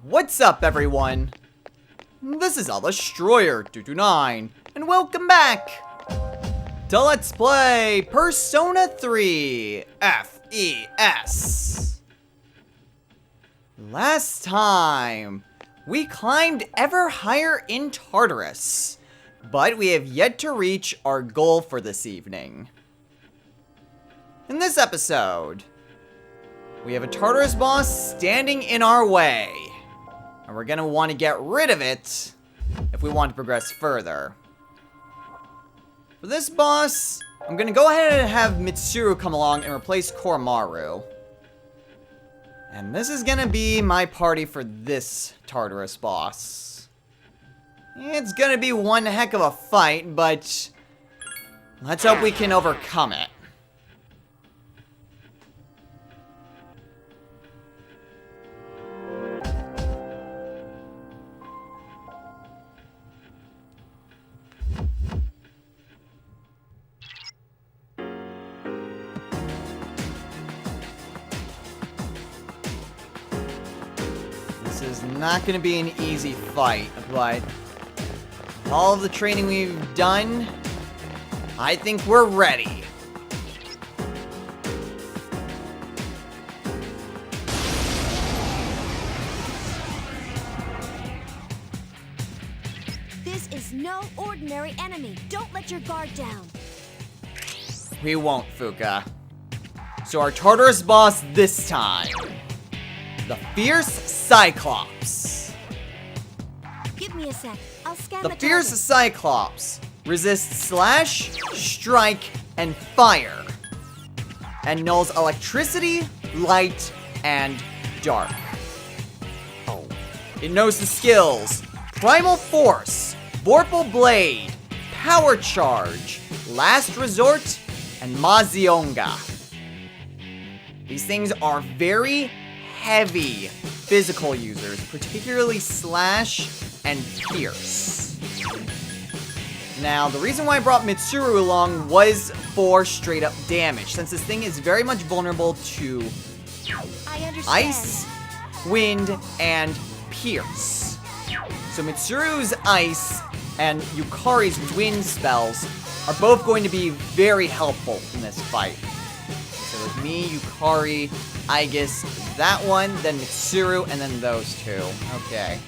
What's up, everyone? This is Destroyer229, and welcome back to Let's Play Persona 3 FES. Last time, we climbed ever higher in Tartarus, but we have yet to reach our goal for this evening. In this episode, we have a Tartarus boss standing in our way, and we're gonna want to get rid of it if we want to progress further. For this boss, I'm gonna go ahead and have Mitsuru come along and replace Koromaru. And this is gonna be my party for this Tartarus boss. It's gonna be one heck of a fight, but let's hope we can overcome it. This is not going to be an easy fight, but all of the training we've done, I think we're ready. This is no ordinary enemy. Don't let your guard down. We won't, Fuka. So our Tartarus boss this time, the Fierce Cyclops. Give me a sec. I'll scan The the Fierce target. Cyclops resists slash, strike, and fire, and nulls electricity, light, and dark. It knows the skills Primal Force, Vorpal Blade, Power Charge, Last Resort, and Mazionga. These things are very heavy physical users, particularly Slash and Pierce. Now, the reason why I brought Mitsuru along was for straight up damage, since this thing is very much vulnerable to I understand. Ice, Wind, and Pierce. So Mitsuru's Ice and Yukari's Wind spells are both going to be very helpful in this fight. So there's me, Yukari, Aigis, that one, then Mitsuru, and then those two. Okay.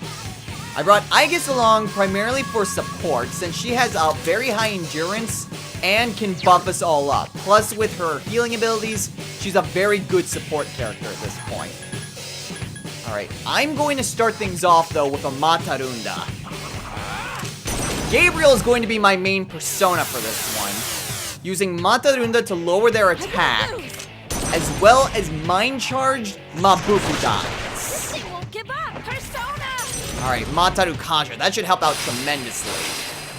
I brought Aigis along primarily for support, since she has a very high endurance and can buff us all up. Plus, with her healing abilities, she's a very good support character at this point. Alright, I'm going to start things off, though, with a Matarunda. Gabriel is going to be my main persona for this one, using Matarunda to lower their attack, as well as mind-charged Mabufu dies. It won't give up. Persona. Alright, Mataru Kaja. That should help out tremendously.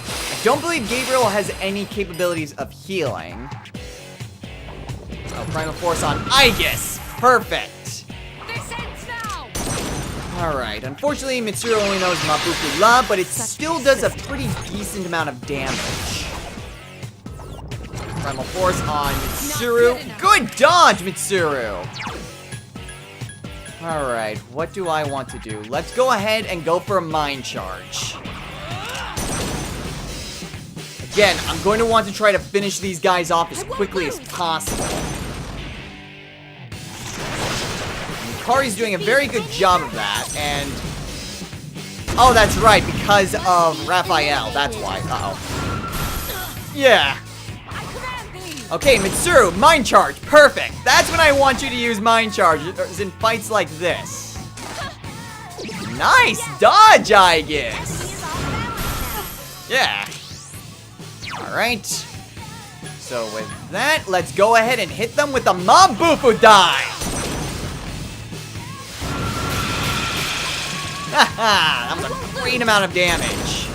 I don't believe Gabriel has any capabilities of healing. Oh, Primal Force on Aigis. Perfect. This ends now. Alright, unfortunately Mitsuru only knows Mabufu La, but it still does a pretty decent amount of damage. Primal Force on Mitsuru. Good dodge, Mitsuru! Alright, what do I want to do? Let's go ahead and go for a Mind Charge. Again, I'm going to want to try to finish these guys off as quickly as possible. Yukari's doing a very good job of that, and... Oh, that's right, because of Raphael, that's why. Uh-oh. Yeah. I command thee. Okay, Mitsuru, Mind Charge, perfect. That's when I want you to use Mind Charge, is in fights like this. Nice dodge, I guess. He is off balance now. Yeah. Alright. So with that, let's go ahead and hit them with the Mabufu Die. Haha, that was a great amount of damage.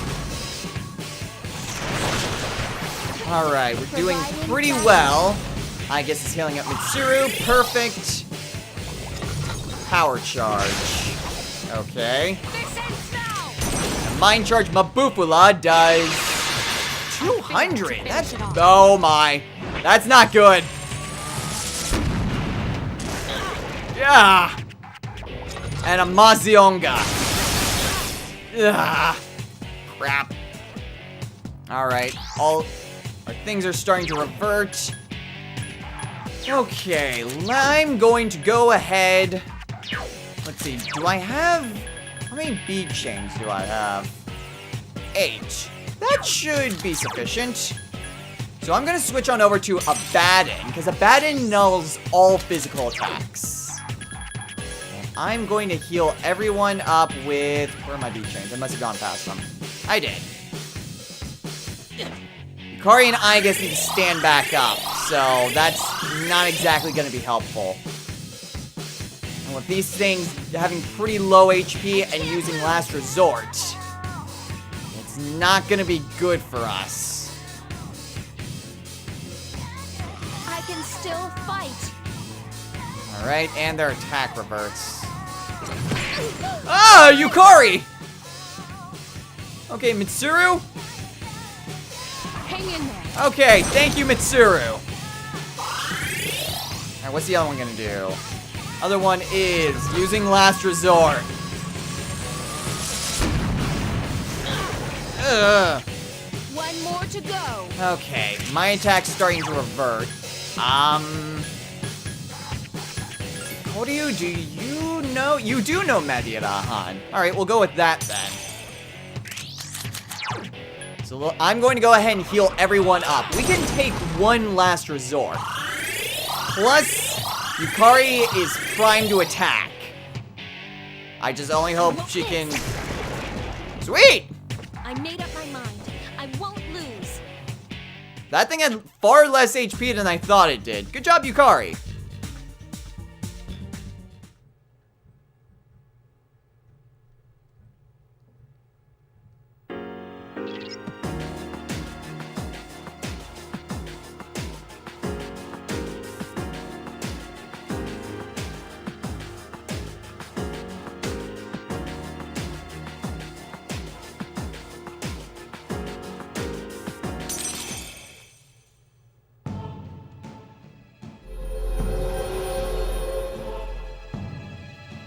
Alright, we're doing pretty well. I guess it's healing up Mitsuru. Perfect. Power Charge. Okay. This ends now. Mind Charge Mabufula does 200. That's... Oh my. That's not good. Yeah. And a Mazionga. Ugh. Crap. Alright, all our things are starting to revert. Okay, I'm going to go ahead. Let's see, do I have... How many bead chains do I have? 8. That should be sufficient. So I'm going to switch on over to Abaddon, because Abaddon nulls all physical attacks. And I'm going to heal everyone up with... Where are my bead chains? I must have gone past them. I did. Yukari and Igus need to stand back up, so that's not exactly going to be helpful. And with these things having pretty low HP and using Last Resort, it's not going to be good for us. I can still fight. Alright, and their attack reverts. Ah, Yukari! Okay, Mitsuru? Hang in there. Okay, thank you, Mitsuru. Alright, what's the other one gonna do? Other one is using Last Resort. Ugh. One more to go. Okay, my attack's starting to revert. Koryu, do you know? You do know Mediarahan. Alright, we'll go with that then. So I'm going to go ahead and heal everyone up. We can take one Last Resort. Plus, Yukari is primed to attack. I just only hope she can... Sweet! I made up my mind. I won't lose. That thing had far less HP than I thought it did. Good job, Yukari.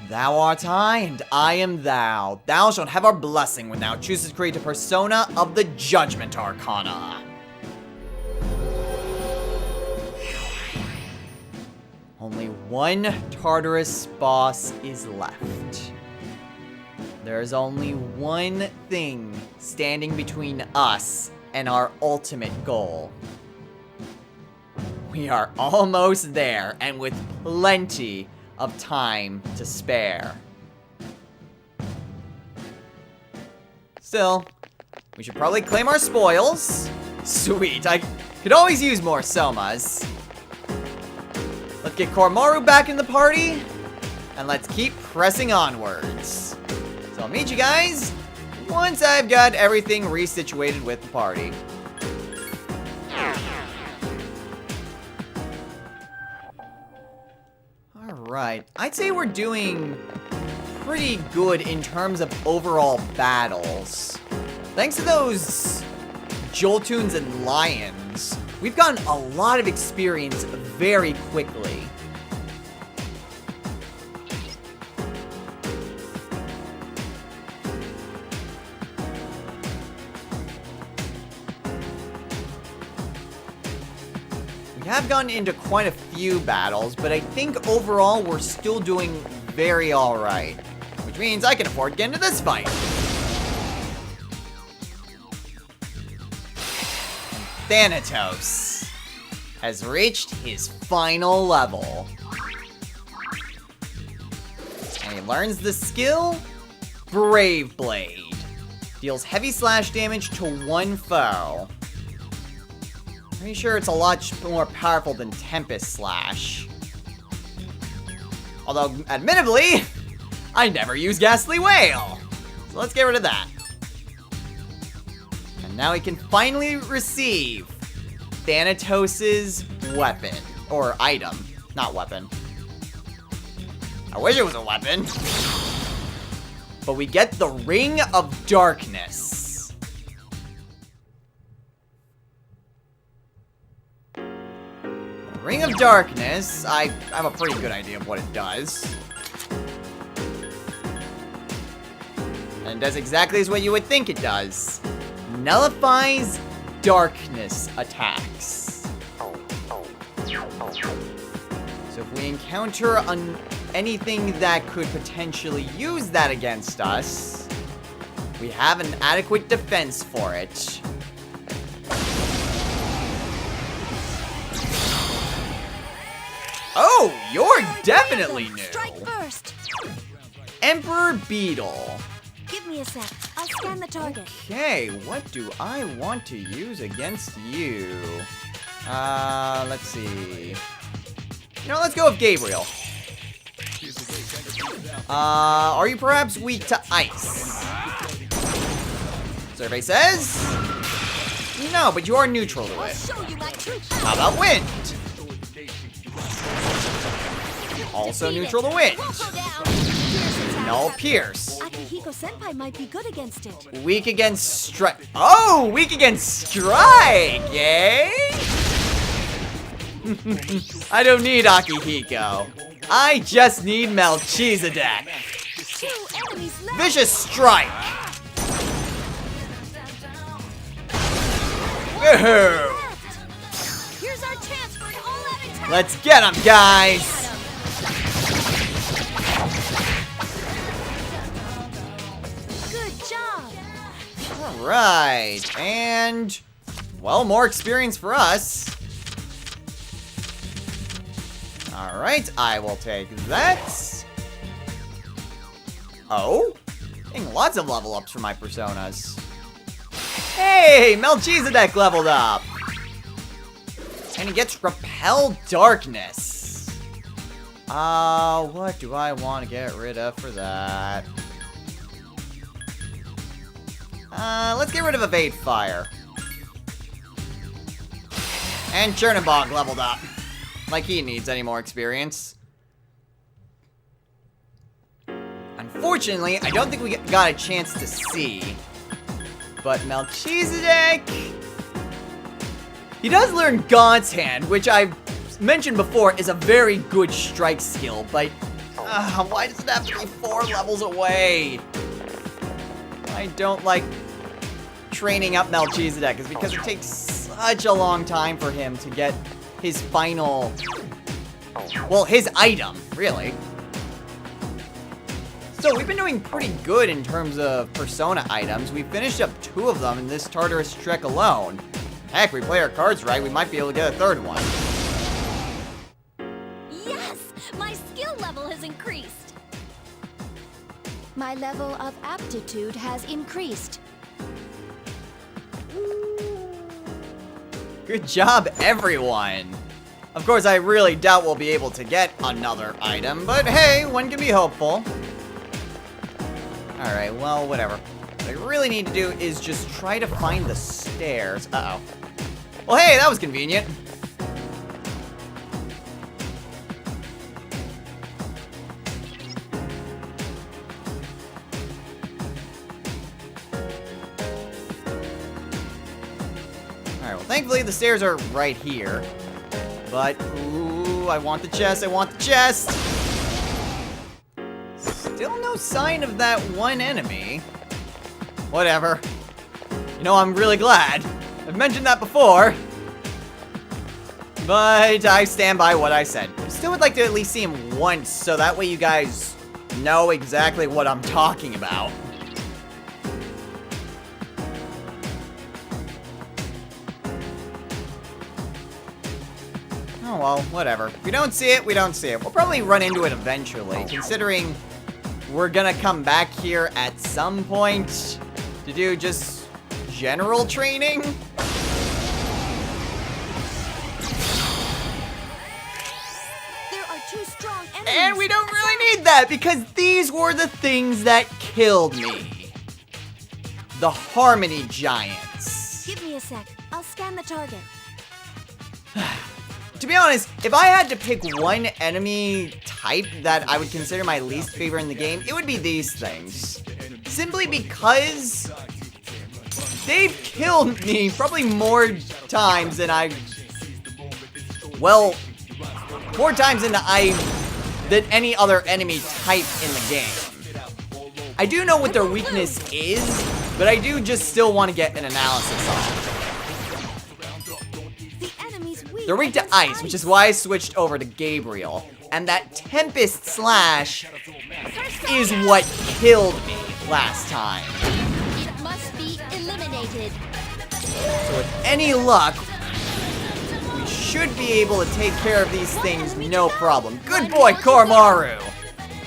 Thou art I, and I am thou. Thou shalt have our blessing when thou choosest to create a persona of the Judgment Arcana. Only one Tartarus boss is left. There's only one thing standing between us and our ultimate goal. We are almost there, and with plenty of time to spare. Still, we should probably claim our spoils. Sweet, I could always use more Somas. Let's get Koromaru back in the party, and let's keep pressing onwards. So I'll meet you guys once I've got everything resituated with the party. Alright, I'd say we're doing pretty good in terms of overall battles. Thanks to those Joltoons and Lions, we've gotten a lot of experience very quickly. We have gotten into quite a few battles, but I think overall we're still doing very alright. Which means I can afford to get into this fight. And Thanatos has reached his final level. And he learns the skill, Brave Blade. Deals heavy slash damage to one foe. Pretty sure it's a lot more powerful than Tempest Slash. Although, admittedly, I never use Ghastly Whale. So let's get rid of that. And now we can finally receive Thanatos' weapon. Or item. Not weapon. I wish it was a weapon. But we get the Ring of Darkness. Ring of Darkness, I have a pretty good idea of what it does. And it does exactly as what you would think it does. Nullifies darkness attacks. So if we encounter anything that could potentially use that against us, we have an adequate defense for it. Oh, you're definitely new. Strike first. Emperor Beetle. Give me a sec. I'll scan the target. Okay, what do I want to use against you? Let's see. You know, let's go with Gabriel. Are you perhaps weak to ice? Survey says... No, but you are neutral to I'll it. show you my true How power. about wind? Also neutral to wind. Won't go down. Pierce attack. No pierce. Akihiko-senpai might be good against it. Weak against strike. Oh, weak against strike, eh? I don't need Akihiko. I just need Melchizedek. 2 enemies left. Vicious strike. Woohoo! Here's our chance for an all-out attack. Let's get him, guys. Good job. All right, and well, more experience for us. All right, I will take that. Oh, getting lots of level ups for my personas. Hey, Melchizedek leveled up. And he gets Repel Darkness. What do I want to get rid of for that? Let's get rid of Evade Fire. And Chernobog leveled up. Like he needs any more experience. Unfortunately, I don't think we got a chance to see. But Melchizedek... He does learn Gaunt's Hand, which I've mentioned before is a very good strike skill, but... why does it have to be 4 levels away? I don't like training up Melchizedek, is because it takes such a long time for him to get his final... Well, his item, really. So, we've been doing pretty good in terms of Persona items. We finished up 2 of them in this Tartarus trek alone. Heck, we play our cards right, we might be able to get a 3rd one. Yes! My skill level has increased. My level of aptitude has increased. Good job, everyone! Of course, I really doubt we'll be able to get another item, but hey, one can be hopeful. Alright, well, whatever. What I really need to do is just try to find the stairs. Uh-oh. Well, hey, that was convenient. Alright, well, thankfully the stairs are right here. But, ooh, I want the chest, I want the chest! Still no sign of that one enemy. Whatever. You know, I'm really glad. I've mentioned that before. But I stand by what I said. I still would like to at least see him once, so that way you guys know exactly what I'm talking about. Oh well, whatever. If we don't see it, we don't see it. We'll probably run into it eventually, considering we're gonna come back here at some point to do just general training. There are 2 strong enemies. And we don't really need that, because these were the things that killed me. The Harmony Giants. Give me a sec. I'll scan the target. To be honest, if I had to pick one enemy type that I would consider my least favorite in the game, it would be these things. Simply because they've killed me probably more times than well, more times than any other enemy type in the game. I do know what their weakness is, but I do just still want to get an analysis on. They're weak to ice, which is why I switched over to Gabriel. And that Tempest Slash is what killed me last time. It must be eliminated. So with any luck, we should be able to take care of these things no problem. Good boy, Koromaru!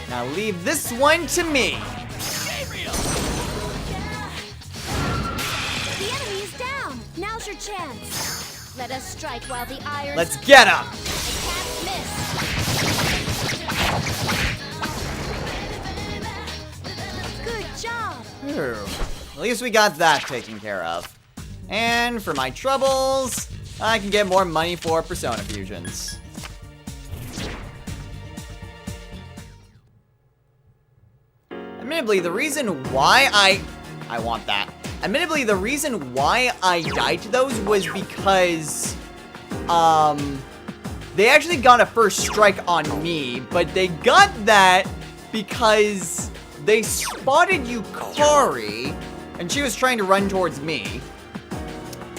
Now leave this one to me. The enemy is down. Now's your chance. Let us strike while the iron. Let's get him! Can't miss. Good job. Phew. At least we got that taken care of. And for my troubles, I can get more money for Persona Fusions. Admittedly, the reason why I want that. Admittedly, the reason why I died to those was because, they actually got a first strike on me, but they got that because they spotted Yukari, and she was trying to run towards me.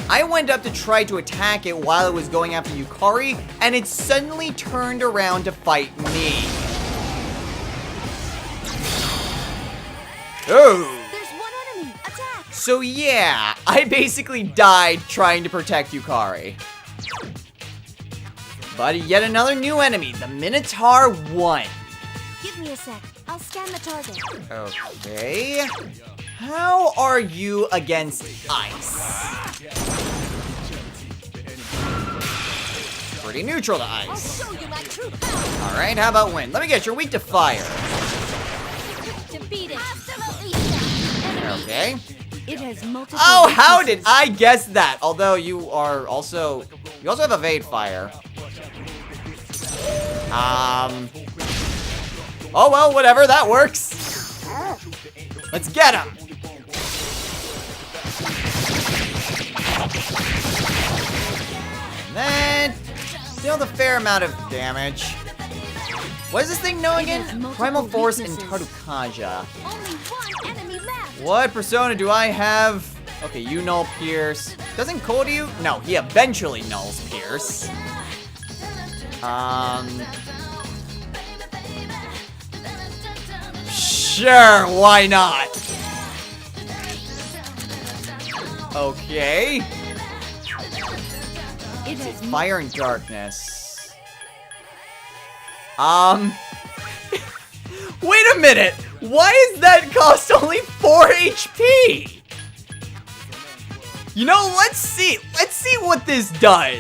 I went up to try to attack it while it was going after Yukari, and it suddenly turned around to fight me. Oh! There's one enemy. Attack. So yeah, I basically died trying to protect Yukari. But yet another new enemy, the Minotaur 1. Give me a sec. I'll scan the target. Okay. How are you against ice? Pretty neutral to I'll ice. show you my true power. Alright, how about wind? Let me guess, you're weak to fire. Defeat it. Enemy. Okay. It has multiple. Oh, how weaknesses. did I guess that? Although you also have evade fire. Oh well, whatever, that works. Let's get him. And then deal a fair amount of damage. What does this thing know again? Primal Force and Tarukaja. Only one enemy left. What persona do I have? Okay, you null Pierce. Doesn't Koryu? No, he eventually nulls Pierce. Sure, why not? Okay. It has Fire and darkness. Wait a minute! Why is that cost only 4 HP? You know, let's see what this does.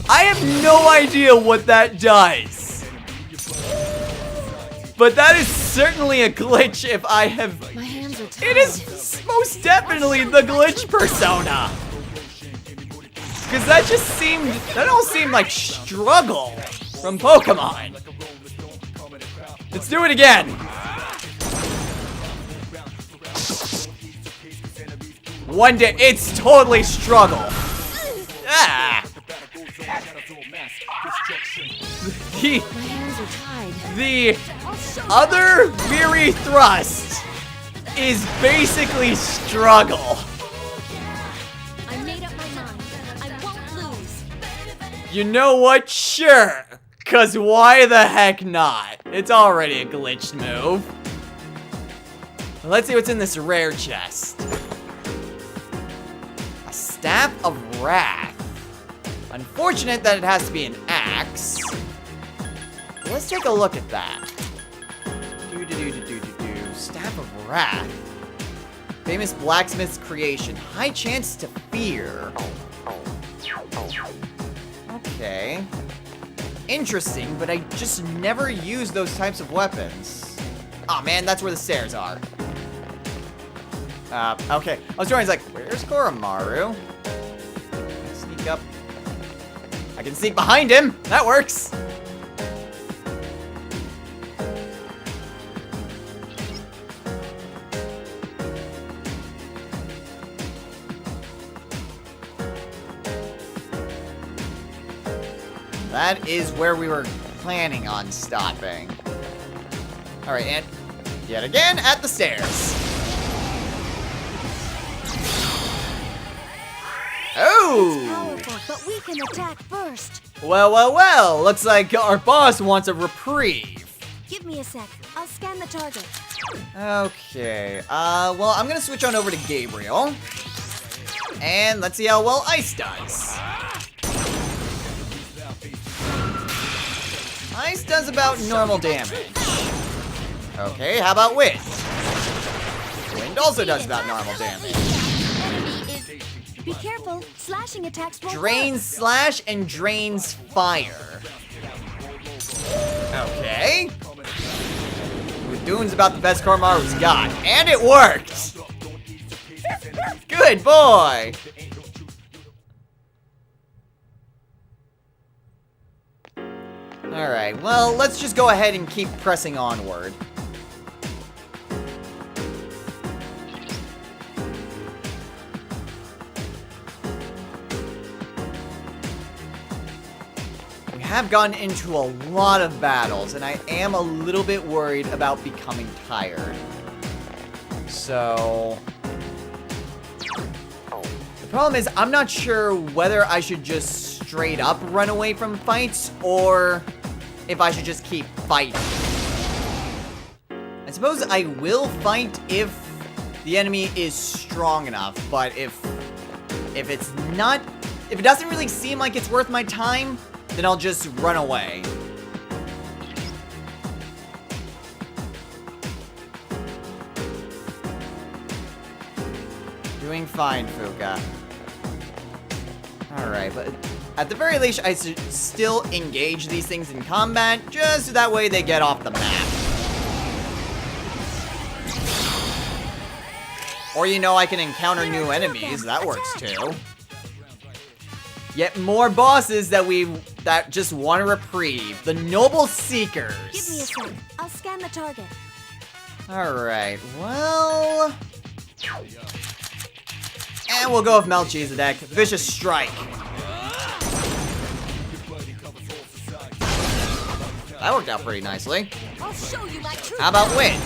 I have no idea what that does. But that is certainly a glitch if I have... My hands are tied. It is most definitely the glitch persona. Because that don't seem like struggle from Pokemon. Let's do it again. One day, it's totally struggle. Ah. My hands are tied. The other Weary Thrust is basically struggle. I made up my mind. I won't lose. You know what? Sure. Cause why the heck not? It's already a glitched move. Let's see what's in this rare chest. A Staff of Wrath. Unfortunate that it has to be an axe. Let's take a look at that. Staff of Wrath. Famous blacksmith's creation. High chance to fear. Okay. Interesting, but I just never use those types of weapons. Oh man, that's where the stairs are. Okay. I was trying to like, where's Koromaru? Sneak up. I can sneak behind him. That works. that is where we were planning on stopping. Alright, and yet again at the stairs. Oh! It's powerful, but we can attack first. Well, looks like our boss wants a reprieve. Give me a sec. I'll scan the target. Okay, well, I'm gonna switch on over to Gabriel. And let's see how well Ice does. Ice does about normal damage. Okay, how about Wind? Wind also does about normal damage. Be careful. Slashing attacks won't Drains Slash and drains Fire. Okay. Doon's about the best Koromaru's got. And it worked! Good boy! Alright, well, let's just go ahead and keep pressing onward. We have gotten into a lot of battles, and I am a little bit worried about becoming tired. So... the problem is, I'm not sure whether I should just straight up run away from fights, or if I should just keep fighting. I suppose I will fight if the enemy is strong enough, but if it's not... if it doesn't really seem like it's worth my time, then I'll just run away. Doing fine, Fuka. Alright, but at the very least, I should still engage these things in combat, just so that way they get off the map. Or, you know, I can encounter new enemies. That works too. Yet more bosses that just want a reprieve. The Noble Seekers. Give me a sec. I'll scan the target. Alright, well... and we'll go with Melchizedek. Vicious Strike. That worked out pretty nicely. I'll show you my true How about Wind?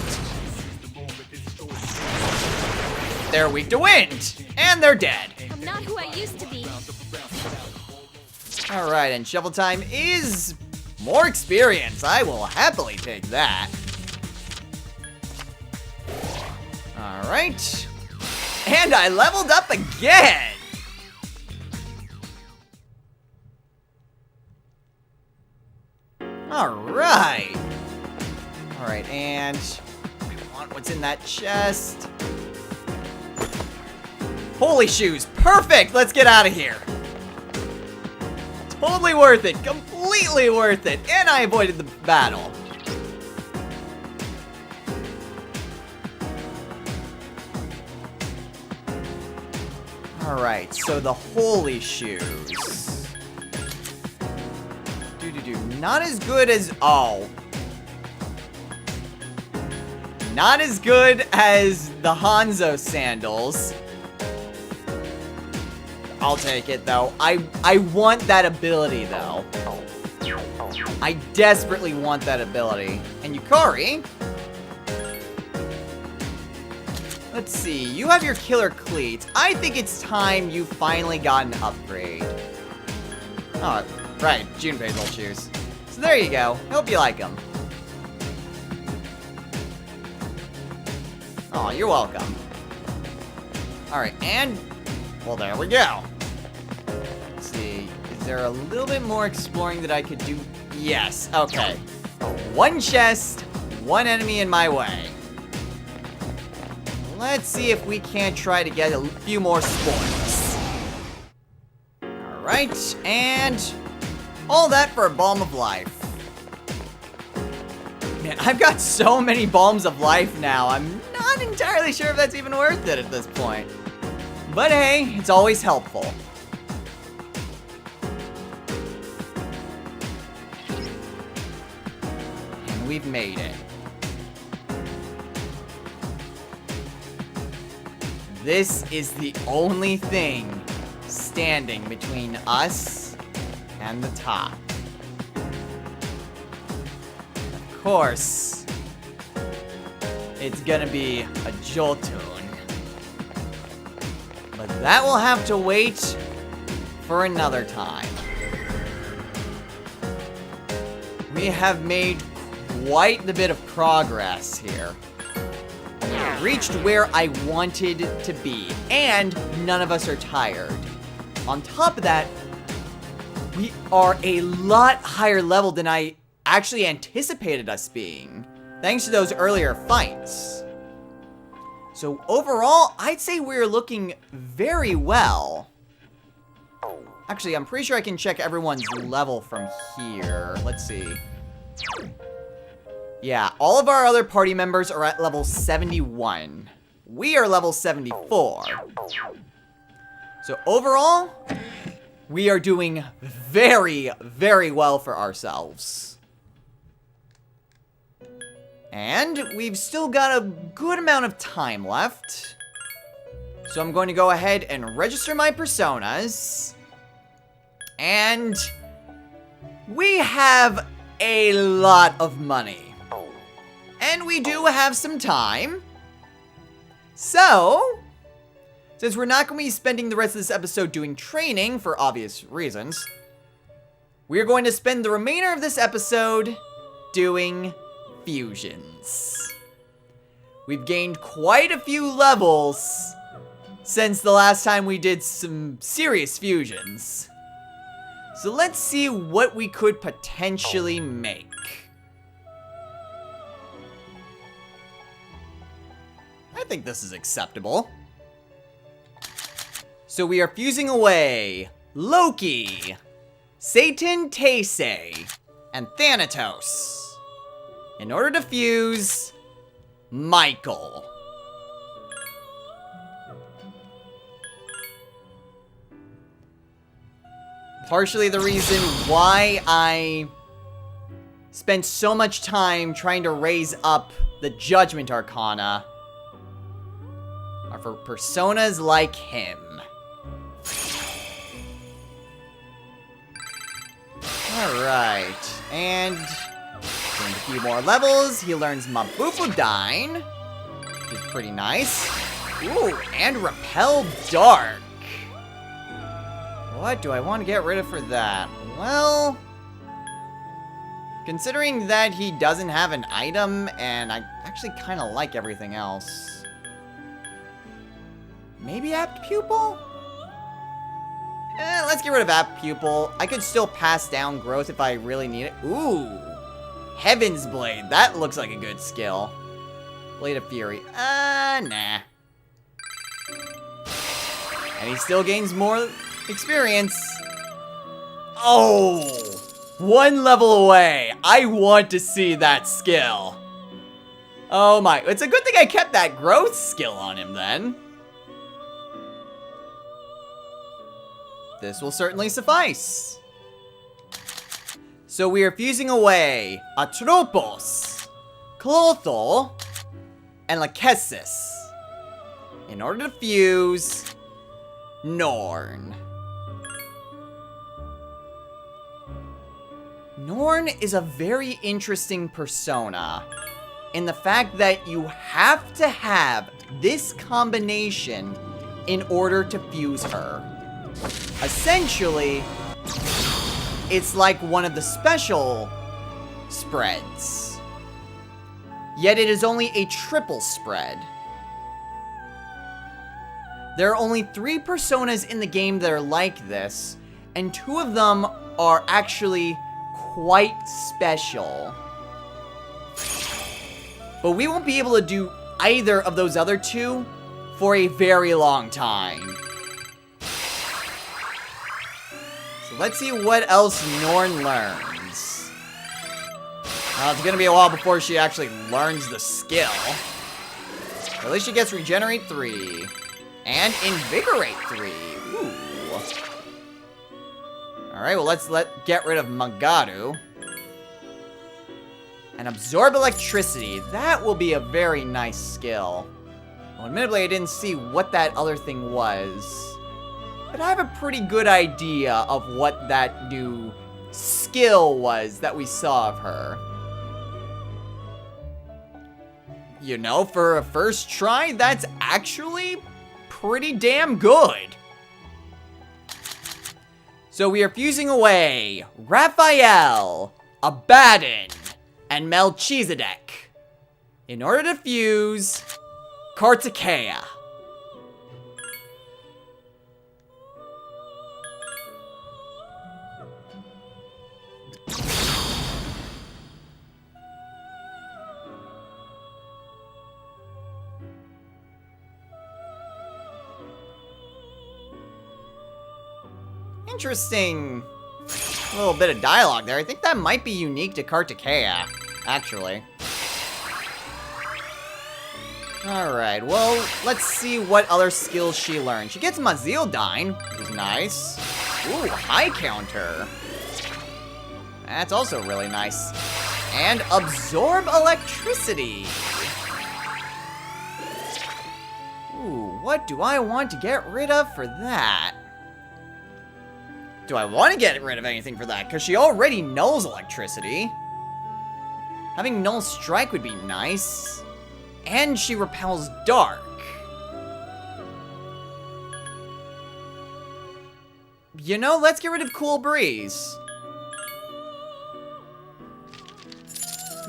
They're weak to wind. And they're dead. I'm not who I used to be. Alright, and Shovel Time is more experience. I will happily take that. Alright. And I leveled up again! Alright. Alright, and I want what's in that chest. Holy shoes, perfect! Let's get out of here. Totally worth it, completely worth it, and I avoided the battle. Alright, so the holy shoes. Not as good as... oh. Not as good as the Hanzo sandals. I'll take it, though. I want that ability, though. I desperately want that ability. And Yukari... let's see, you have your killer cleats. I think it's time you finally got an upgrade. Oh, right, Junpei's old shoes. So there you go. Hope you like them. Oh, you're welcome. Alright, and... well, there we go. Let's see, is there a little bit more exploring that I could do? Yes, okay. One chest, one enemy in my way. Let's see if we can't try to get a few more spoils. Alright, and all that for a Balm of Life. Man, I've got so many Balms of Life now, I'm not entirely sure if that's even worth it at this point. But hey, it's always helpful. And we've made it. This is the only thing standing between us and the top. course, it's gonna be a Joltoon. But that will have to wait for another time. We have made quite the bit of progress here. We reached where I wanted to be, and none of us are tired. On top of that, we are a lot higher level than I actually anticipated us being, thanks to those earlier fights. So overall, I'd say we're looking very well. Actually, I'm pretty sure I can check everyone's level from here. Let's see. Yeah, all of our other party members are at level 71. We are level 74. So overall, we are doing very, very well for ourselves. And we've still got a good amount of time left. So I'm going to go ahead and register my personas. And we have a lot of money. And we do have some time. So, since we're not going to be spending the rest of this episode doing training for obvious reasons, we're going to spend the remainder of this episode doing fusions. We've gained quite a few levels since the last time we did some serious fusions. So let's see what we could potentially make. I think this is acceptable. So we are fusing away Loki, Satan Taisei, and Thanatos in order to fuse Michael. Partially the reason why I spent so much time trying to raise up the Judgment Arcana are for personas like him. Alright, and gained a few more levels. He learns Mabufudine, which is pretty nice. Ooh, and Repel Dark. What do I want to get rid of for that? Well, considering that he doesn't have an item, and I actually kind of like everything else. Maybe Apt Pupil? Let's get rid of Apt Pupil. I could still pass down growth if I really need it. Ooh, Heaven's Blade. That looks like a good skill. Blade of Fury. Nah. And he still gains more experience. Oh, one level away. I want to see that skill. Oh my, it's a good thing I kept that growth skill on him then. This will certainly suffice. So we are fusing away Atropos, Clothal, and Lachesis in order to fuse Norn. Norn is a very interesting persona in the fact that you have to have this combination in order to fuse her. Essentially, it's like one of the special spreads. Yet it is only a triple spread. There are only 3 personas in the game that are like this, and 2 of them are actually quite special. But we won't be able to do either of those other 2 for a very long time. So let's see what else Norn learns. It's gonna be a while before she actually learns the skill. At least she gets Regenerate 3. And Invigorate 3. Ooh. Alright, well let's get rid of Magaru. And Absorb Electricity. That will be a very nice skill. Well, admittedly, I didn't see what that other thing was. But I have a pretty good idea of what that new skill was that we saw of her. you know, for a first try, that's actually pretty damn good. So we are fusing away Raphael, Abaddon, and Melchizedek in order to fuse Kartikeya. Interesting little bit of dialogue there. I think that might be unique to Kartikeya, actually. Alright, well, let's see what other skills she learned. She gets Mazildine, which is nice. Ooh, high counter. That's also really nice. And absorb electricity. Ooh, what do I want to get rid of for that? Do I want to get rid of anything for that? Because she already knows electricity. Having Null Strike would be nice. And she repels dark. You know, let's get rid of Cool Breeze.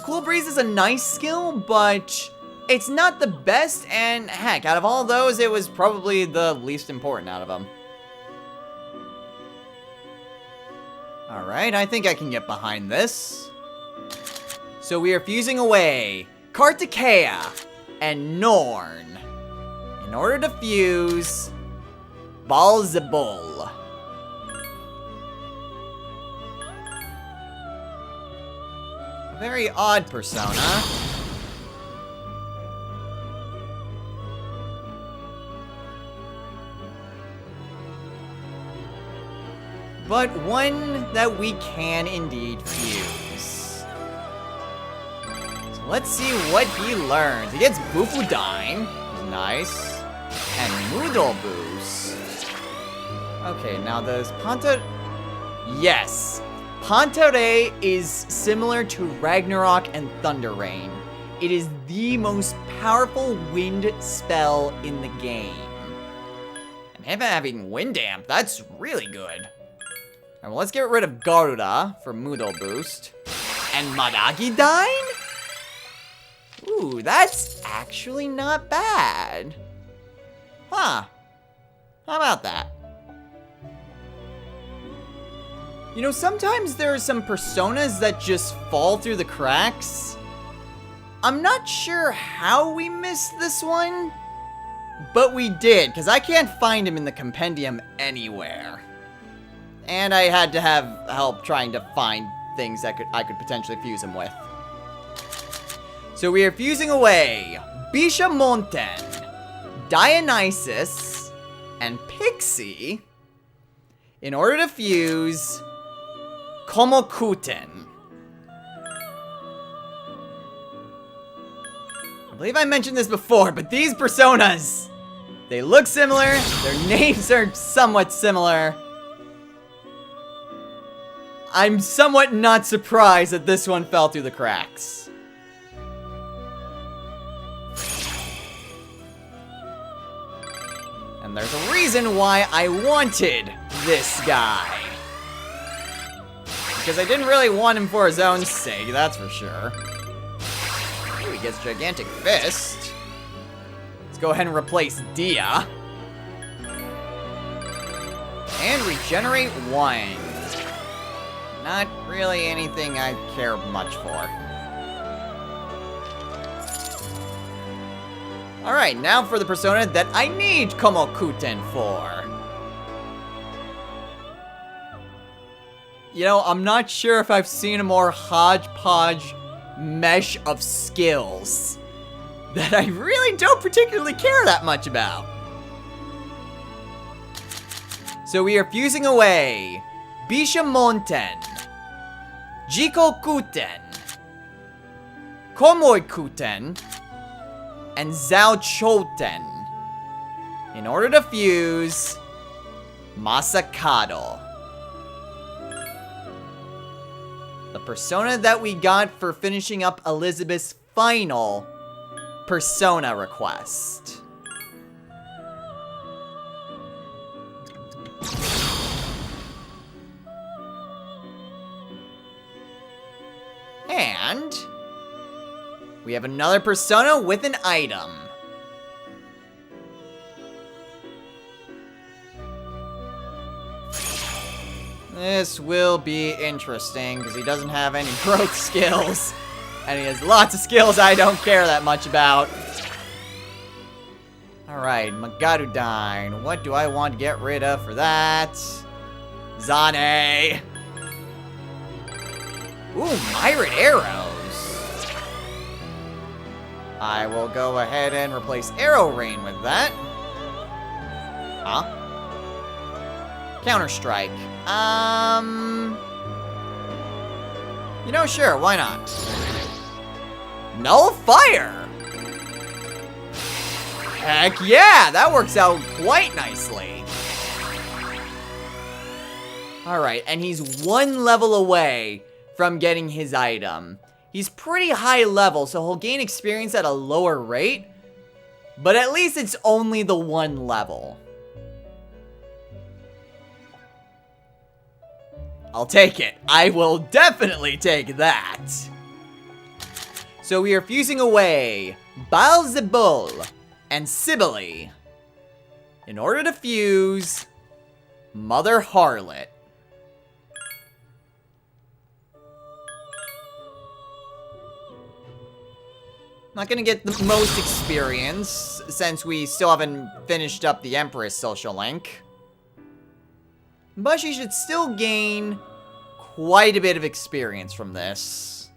Cool Breeze is a nice skill, but it's not the best, and heck, out of all those, it was probably the least important out of them. Alright, I think I can get behind this. So we are fusing away Kartikeya and Norn in order to fuse Balzabul. Very odd persona. But one that we can indeed fuse. So let's see what he learns. He gets Bufudine, which is nice, and Moodle Boost. Okay, now does Panta... Yes, Pantare is similar to Ragnarok and Thunder Rain. It is the most powerful wind spell in the game. And him having Wind Amp, that's really good. Alright, well, let's get rid of Garuda for Moodle Boost. And Madagidine? Ooh, that's actually not bad. Huh. How about that? You know, sometimes there are some personas that just fall through the cracks. I'm not sure how we missed this one, but we did, because I can't find him in the compendium anywhere. And I had to have help trying to find things that I could potentially fuse him with. So we are fusing away Bishamonten, Dionysus, and Pixie in order to fuse Komokuten. I believe I mentioned this before, but these personas, they look similar, their names are somewhat similar. I'm somewhat not surprised that this one fell through the cracks. And there's a reason why I wanted this guy. Because I didn't really want him for his own sake, that's for sure. Ooh, he gets Gigantic Fist. Let's go ahead and replace Dia. And regenerate 1. Not really anything I care much for. Alright, now for the persona that I need Komokuten for. You know, I'm not sure if I've seen a more hodgepodge mesh of skills that I really don't particularly care that much about. So we are fusing away Bishamonten, Jikokuten, Komoikuten, and Zhaochoten in order to fuse Masakado. The persona that we got for finishing up Elizabeth's final persona request. And we have another persona with an item. This will be interesting because he doesn't have any growth skills. And he has lots of skills I don't care that much about. Alright, Magarudyne. What do I want to get rid of for that? Zane. Ooh, Myrid arrows. I will go ahead and replace Arrow Rain with that. Huh? Counter-Strike. You know, sure, why not? Null Fire! Heck yeah, that works out quite nicely. Alright, and he's 1 level away from getting his item. He's pretty high level, so he'll gain experience at a lower rate, but at least it's only the 1 level. I'll take it. I will definitely take that. So we are fusing away Balzebul and Sibylle in order to fuse Mother Harlot. Not gonna get the most experience since we still haven't finished up the Empress social link. But she should still gain quite a bit of experience from this.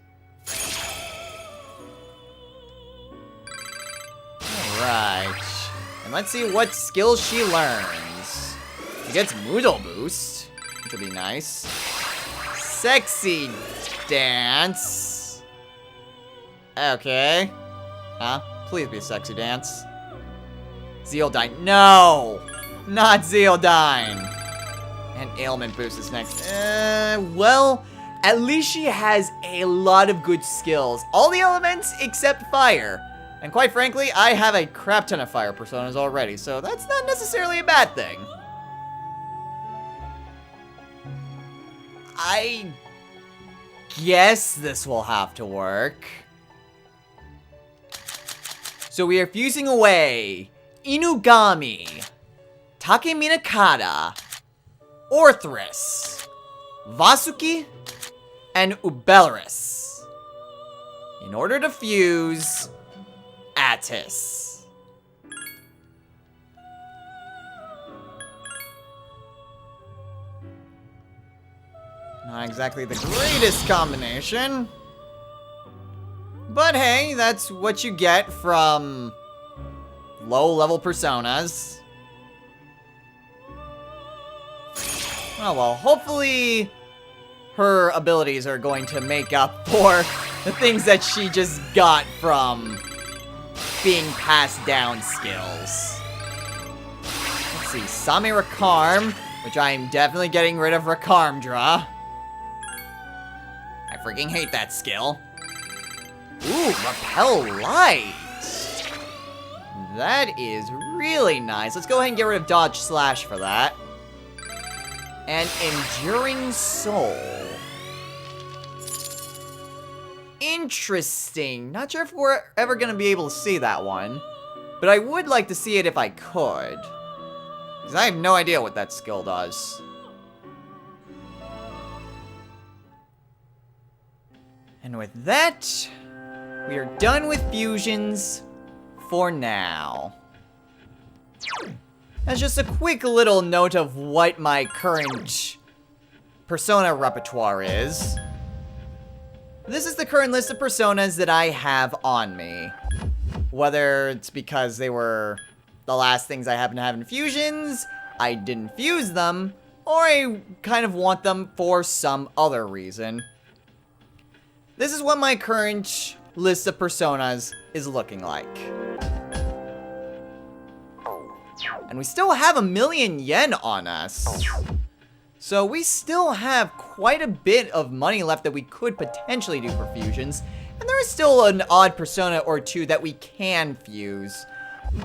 Alright. And let's see what skills she learns. She gets Moodle Boost, which will be nice. Sexy Dance. Okay. Huh? Please be a sexy dance. Zeodyne. No! Not Zeodyne! And Ailment Boost is next. Well, at least she has a lot of good skills. All the elements except fire. And quite frankly, I have a crap ton of fire personas already, so that's not necessarily a bad thing. I guess this will have to work. So we are fusing away Inugami, Takeminakata, Orthrus, Vasuki, and Ubelris in order to fuse Attis. Not exactly the greatest combination. But hey, that's what you get from low-level personas. Oh well, hopefully her abilities are going to make up for the things that she just got from being passed down skills. Let's see, Same Rakarm, which I am definitely getting rid of Rakarmdra. I freaking hate that skill. Ooh, Repel Light. That is really nice. Let's go ahead and get rid of Dodge Slash for that. And Enduring Soul. Interesting. Not sure if we're ever going to be able to see that one. But I would like to see it if I could. Because I have no idea what that skill does. And with that, we are done with fusions for now. That's just a quick little note of what my current persona repertoire is. This is the current list of personas that I have on me. Whether it's because they were the last things I happen to have in fusions, I didn't fuse them, or I kind of want them for some other reason. This is what my current list of personas is looking like. And we still have 1,000,000 yen on us. So we still have quite a bit of money left that we could potentially do for fusions. And there is still an odd persona or two that we can fuse.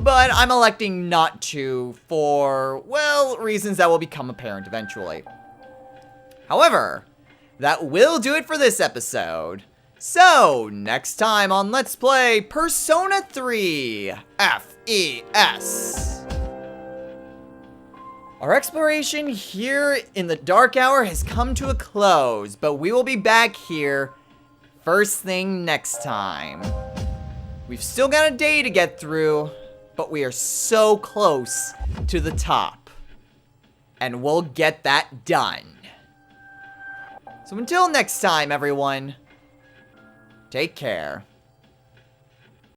But I'm electing not to for, well, reasons that will become apparent eventually. However, that will do it for this episode. So, next time on Let's Play Persona 3 FES. Our exploration here in the Dark Hour has come to a close, but we will be back here first thing next time. We've still got a day to get through, but we are so close to the top. And we'll get that done. So until next time, everyone, take care.